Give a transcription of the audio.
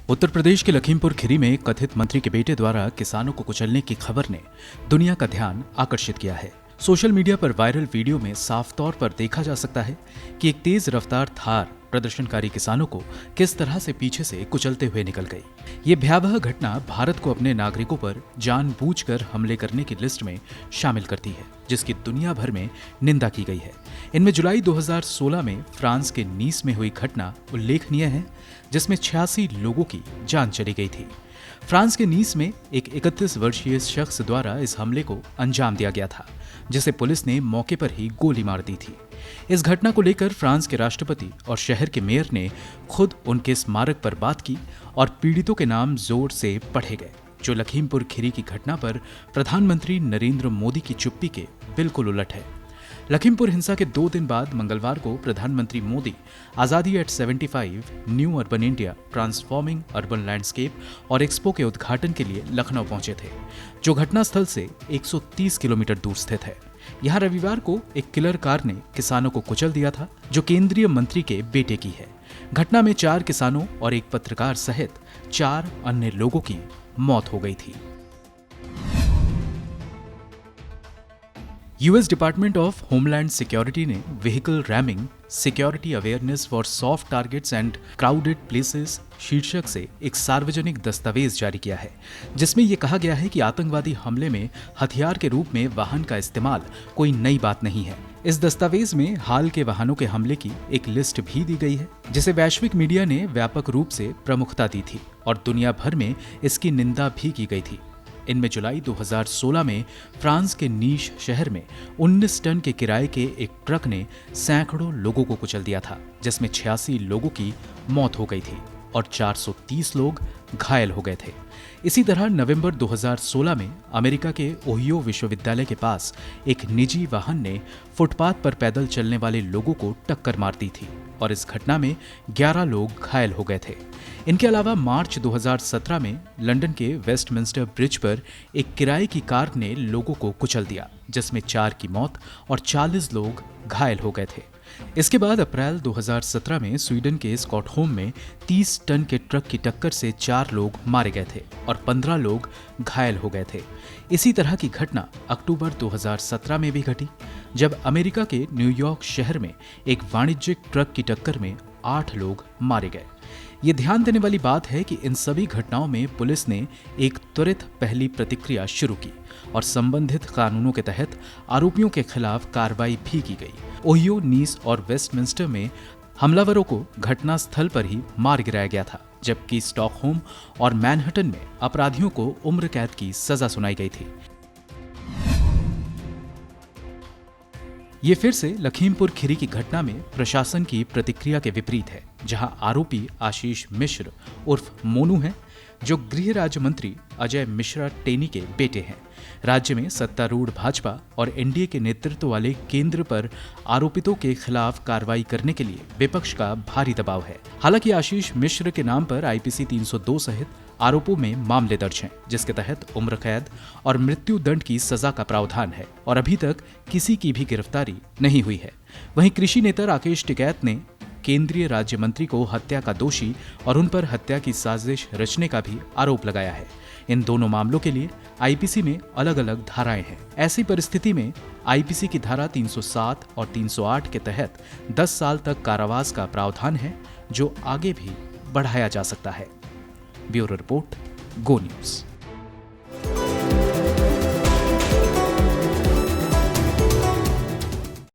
उत्तर प्रदेश के लखीमपुर खीरी में कथित मंत्री के बेटे द्वारा किसानों को कुचलने की खबर ने दुनिया का ध्यान आकर्षित किया है। सोशल मीडिया पर वायरल वीडियो में साफ तौर पर देखा जा सकता है कि एक तेज रफ्तार थार प्रदर्शनकारी किसानों को किस तरह से पीछे से कुचलते हुए निकल गई। ये भयावह घटना भारत को अपने नागरिकों पर जानबूझकर हमले करने की लिस्ट में शामिल करती है, जिसकी दुनिया भर में निंदा की गई है। इनमें जुलाई 2016 में फ्रांस के नीस में हुई घटना उल्लेखनीय है, जिसमें 86 लोगों की जान चली गई थी। फ्रांस के नीस में एक 31 वर्षीय शख्स द्वारा इस हमले को अंजाम दिया गया था, जिसे पुलिस ने मौके पर ही गोली मार दी थी। इस घटना को लेकर फ्रांस के राष्ट्रपति और शहर के मेयर ने खुद उनके स्मारक पर बात की और पीड़ितों के नाम जोर से पढ़े गए, जो लखीमपुर खीरी की घटना पर प्रधानमंत्री नरेंद्र मोदी की चुप्पी के बिल्कुल उलट है। लखीमपुर हिंसा के 2 दिन बाद मंगलवार को प्रधानमंत्री मोदी आजादी at 75 new urban India transforming urban landscape और एक्सपो के उद्घाटन के लिए लखनऊ पहुंचे थे, जो घटनास्थल से 130 किलोमीटर दूर स्थित है। यहां रविवार को एक किलर कार ने किसानों को कुचल दिया था, जो केंद्रीय मंत्री के बेटे की है। घटना में 4 किसानों और एक पत्रकार सहित 4 अन्य लोगों की मौत हो गई थी। US department of homeland security ने vehicle ramming security awareness for soft targets and crowded places शीर्षक से एक सार्वजनिक दस्तावेज जारी किया है, जिसमें यह कहा गया है कि आतंकवादी हमले में हथियार के रूप में वाहन का इस्तेमाल कोई नई बात नहीं है। इस दस्तावेज में हाल के वाहनों के हमले की एक लिस्ट भी दी गई है, जिसे वैश्विक मीडिया ने व्यापक रूप से प्रमुखता दी थी और दुनिया भर में इसकी निंदा भी की गई थी। इनमें जुलाई 2016 में फ्रांस के नीश शहर में 19 टन के किराए के एक ट्रक ने सैकड़ों लोगों को कुचल दिया था, जिसमें 86 लोगों की मौत हो गई थी और 430 लोग घायल हो गए थे। इसी तरह नवंबर 2016 में अमेरिका के ओहियो विश्वविद्यालय के पास एक निजी वाहन ने फुटपाथ पर पैदल चलने वाले लोगों को टक्कर मार दी थी और इस घटना में 11 लोग घायल हो गए थे। इनके अलावा मार्च 2017 में लंदन के वेस्टमिंस्टर ब्रिज पर एक किराए की कार ने लोगों को कुचल दिया, जिसमें 4 की मौत और 40 लोग घायल हो गए थे। इसके बाद अप्रैल 2017 में स्वीडन के स्टॉकहोम में 30 टन के ट्रक की टक्कर से 4 लोग मारे गए थे और 15 लोग घायल हो गए थे। इसी तरह की घटना अक्टूबर 2017 में भी घटी, जब अमेरिका के न्यूयॉर्क शहर में एक वाणिज्यिक ट्रक की टक्कर में 8 लोग मारे गए। ये ध्यान देने वाली बात है कि इन सभी घटनाओं में पुलिस ने एक त्वरित पहली प्रतिक्रिया शुरू की और संबंधित कानूनों के तहत आरोपियों के खिलाफ कार्रवाई भी की गई। ओहियो, नीस और वेस्टमिंस्टर में हमलावरों को घटनास्थल पर ही मार गिराया गया था, जबकि स्टॉकहोम और मैनहट्टन में अपराधियों को उम्र कैद की सजा सुनाई गई थी। ये फिर से लखीमपुर खीरी की घटना में प्रशासन की प्रतिक्रिया के विपरीत है, जहां आरोपी आशीष मिश्र उर्फ मोनू हैं, जो गृह राज्य मंत्री अजय मिश्रा टेनी के बेटे हैं। राज्य में सत्तारूढ़ भाजपा और एनडीए के नेतृत्व वाले केंद्र पर आरोपितों के खिलाफ कार्रवाई करने के लिए विपक्ष का भारी दबाव है। हालांकि आशीष मिश्र के नाम पर आईपीसी 302 सहित आरोपों में मामले दर्ज हैं, जिसके तहत उम्र कैद और मृत्यु दंड की सजा का प्रावधान है और अभी तक किसी की भी गिरफ्तारी नहीं हुई है। वहीं कृषि नेता राकेश टिकैत ने केंद्रीय राज्य मंत्री को हत्या का दोषी और उन पर हत्या की साजिश रचने का भी आरोप लगाया है। इन दोनों मामलों के लिए आईपीसी में अलग अलग धाराएं हैं। ऐसी परिस्थिति में आईपीसी की धारा 307 और 308 के तहत 10 साल तक कारावास का प्रावधान है, जो आगे भी बढ़ाया जा सकता है। ब्यूरो रिपोर्ट, गो न्यूज।